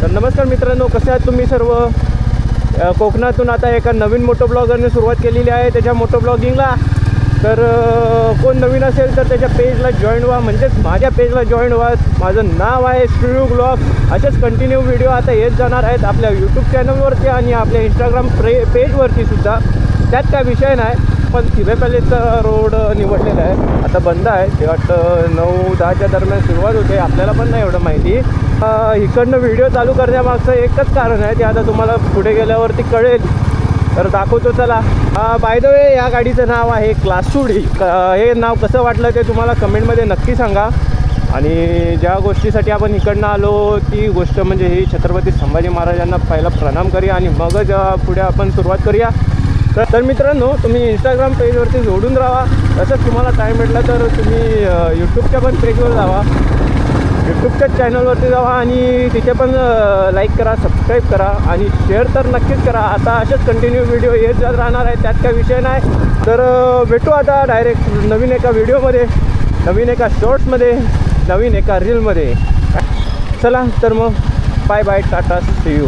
तर नमस्कार मित्रांनो, कसे आहात तुम्ही सर्व? कोकणातून आता एका नवीन मोटो ब्लॉगरने सुरुवात केलेली आहे त्याच्या मोटो ब्लॉगिंगला. तर कोण नवीन असेल तर त्याच्या पेजला जॉईन व्हा, म्हणजेच माझ्या पेजला जॉईन व्हा. माझं नाव आहे स्टुडिओ ब्लॉग. असेच कंटिन्यू व्हिडिओ आता येत जाणार आहेत आपल्या यूट्यूब चॅनलवरती आणि आपल्या इंस्टाग्राम पेजवरती सुद्धा. त्यात काय विषय नाही, पण सिरेपल्लीचा रोड निवडलेला आहे, आता बंद आहे. ते वाटतं 9-10च्या दरम्यान सुरुवात होते, आपल्याला पण नाही एवढं माहिती. इकडनं व्हिडिओ चालू करण्यामागचं एकच कारण आहे, ते आता तुम्हाला पुढे गेल्यावरती कळेल, तर दाखवतो चला. बाय द वे, या गाडीचं नाव आहे क्लासूड. हे नाव कसं वाटलं ते तुम्हाला कमेंटमध्ये नक्की सांगा. आणि ज्या गोष्टीसाठी आपण इकडनं आलो ती गोष्ट म्हणजे ही छत्रपती संभाजी महाराजांना पहिला प्रणाम करूया आणि मगच पुढे आपण सुरुवात करूया. तर मित्रांनो, तुम्ही इंस्टाग्राम पेजवरती जोडून राहा. तसंच तुम्हाला टाईम भेटला तर तुम्ही यूट्यूबच्या पण पेजवर जावा, यूट्यूबच्या चॅनलवरती जावा आणि तिथे पण लाईक करा, सबस्क्राईब करा आणि शेअर तर नक्कीच करा. आता असेच कंटिन्यू व्हिडिओ येत जात राहणार आहे, त्यात काही विषय नाही. तर भेटू आता डायरेक्ट नवीन एका व्हिडिओमध्ये, नवीन एका शॉर्ट्समध्ये, नवीन एका रीलमध्ये. चला तर मग bye bye, tata, see you.